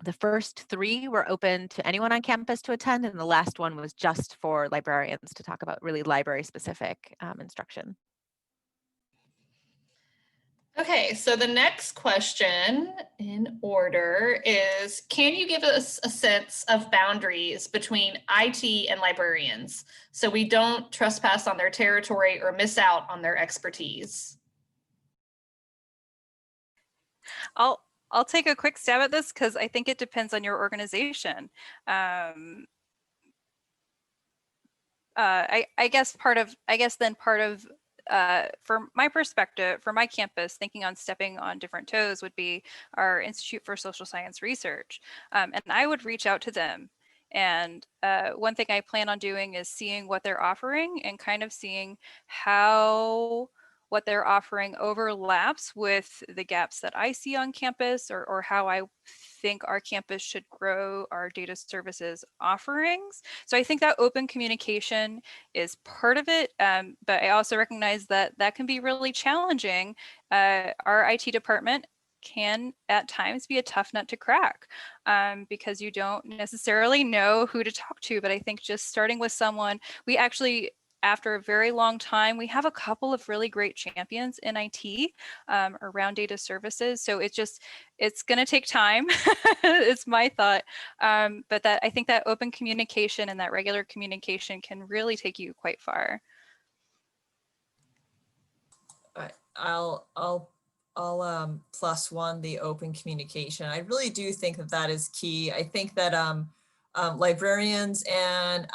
The first 3 were open to anyone on campus to attend, and the last one was just for librarians to talk about really library-specific instruction. Okay, so the next question in order is, can you give us a sense of boundaries between IT and librarians so we don't trespass on their territory or miss out on their expertise? I'll take a quick stab at this because I think it depends on your organization. I guess part of from my perspective, for my campus, thinking on stepping on different toes would be our Institute for Social Science Research. And I would reach out to them. And one thing I plan on doing is seeing what they're offering and kind of seeing how what they're offering overlaps with the gaps that I see on campus, or how I think our campus should grow our data services offerings. So I think that open communication is part of it, but I also recognize that that can be really challenging. Our IT department can at times be a tough nut to crack, because you don't necessarily know who to talk to. But I think just starting with someone, we actually, after a very long time, we have a couple of really great champions in IT around data services. So it's going to take time. It's my thought. But that I think that open communication and that regular communication can really take you quite far. I'll plus one the open communication. I really do think that that is key. I think that librarians and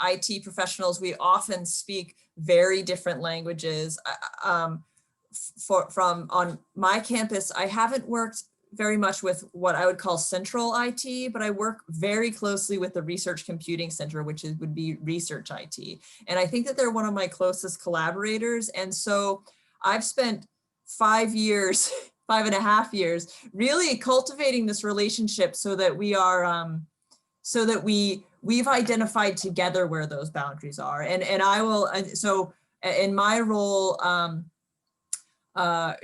IT professionals, we often speak very different languages. From on my campus, I haven't worked very much with what I would call central IT, but I work very closely with the Research Computing Center, which would be research IT. And I think that they're one of my closest collaborators. And so I've spent 5 years, 5.5 years, really cultivating this relationship so that we are, so that we've identified together where those boundaries are. And I will, so in my role, my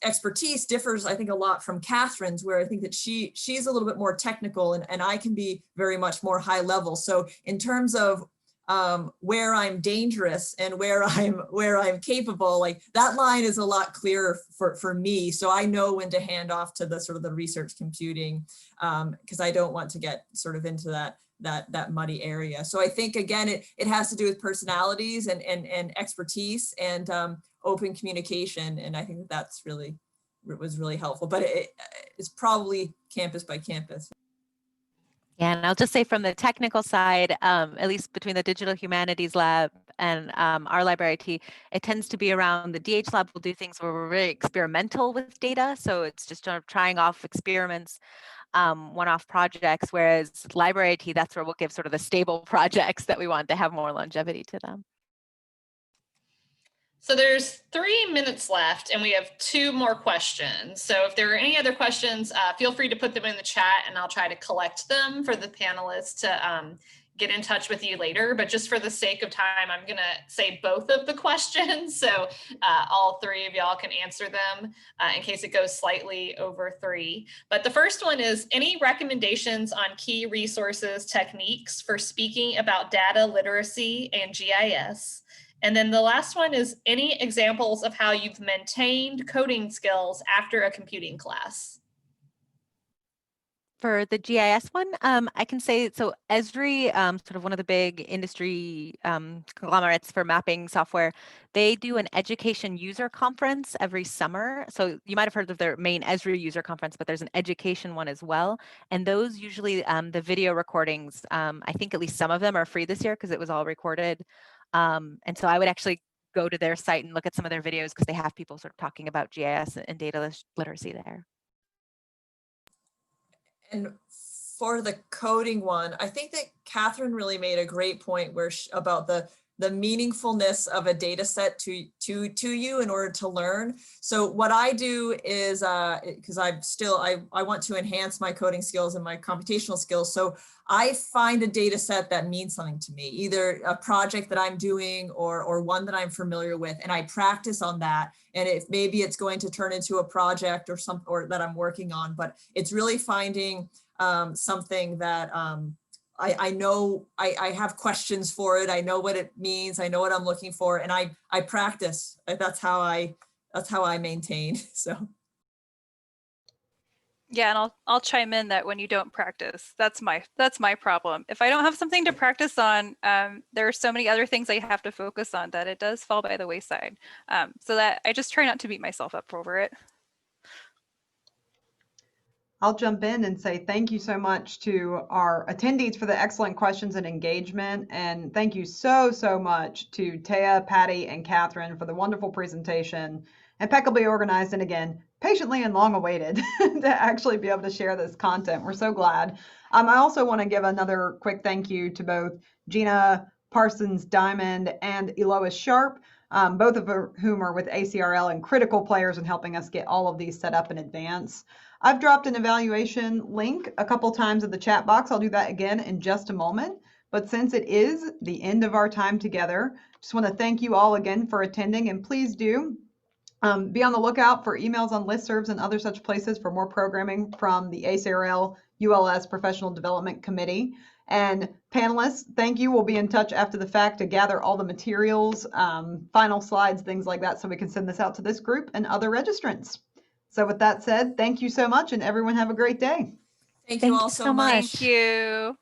expertise differs, I think, a lot from Catherine's, where I think that she's a little bit more technical, and I can be very much more high level. So in terms of where I'm dangerous and where I'm capable, like that line is a lot clearer for me. So I know when to hand off to the sort of the research computing, because I don't want to get sort of into that muddy area. So I think, again, it has to do with personalities and expertise and open communication. And I think that that's really, it was really helpful, but it's probably campus by campus. Yeah, and I'll just say from the technical side, at least between the Digital Humanities Lab and our library IT, it tends to be around the DH Lab. We'll do things where we're really experimental with data. So it's just trying off experiments, one-off projects, whereas library IT, that's where we'll give sort of the stable projects that we want to have more longevity to them. So there's 3 minutes left and we have 2 more questions. So if there are any other questions, feel free to put them in the chat and I'll try to collect them for the panelists to get in touch with you later. But just for the sake of time, I'm gonna say both of the questions. So all 3 of y'all can answer them in case it goes slightly over 3. But the first one is, any recommendations on key resources, techniques for speaking about data literacy and GIS? And then the last one is, any examples of how you've maintained coding skills after a computing class? For the GIS one, I can say, so Esri, sort of one of the big industry conglomerates for mapping software, they do an education user conference every summer. So you might have heard of their main Esri user conference, but there's an education one as well. And those usually, the video recordings, I think at least some of them are free this year because it was all recorded. And so I would actually go to their site and look at some of their videos because they have people sort of talking about GIS and data literacy there. And for the coding one, I think that Catherine really made a great point where about the meaningfulness of a data set to you in order to learn. So what I do is, because I want to enhance my coding skills and my computational skills. So I find a data set that means something to me, either a project that I'm doing or one that I'm familiar with, and I practice on that. And if maybe it's going to turn into a project or that I'm working on, but it's really finding something that I know I have questions for it. I know what it means. I know what I'm looking for, and I practice. That's how I maintain. So. Yeah, and I'll chime in that when you don't practice, that's my problem. If I don't have something to practice on, there are so many other things I have to focus on that it does fall by the wayside. So that I just try not to beat myself up over it. I'll jump in and say thank you so much to our attendees for the excellent questions and engagement. And thank you so much to Taya, Patty, and Catherine for the wonderful presentation, impeccably organized, and again, patiently and long awaited to actually be able to share this content. We're so glad. I also want to give another quick thank you to both Gina, Parsons Diamond, and Elois Sharp, both of whom are with ACRL and critical players in helping us get all of these set up in advance. I've dropped an evaluation link a couple times in the chat box. I'll do that again in just a moment. But since it is the end of our time together, just want to thank you all again for attending, and please do be on the lookout for emails on listservs and other such places for more programming from the ACRL ULS Professional Development Committee. And panelists, thank you. We'll be in touch after the fact to gather all the materials, final slides, things like that, so we can send this out to this group and other registrants. So with that said, thank you so much, and everyone have a great day. Thank you all so much. Thank you.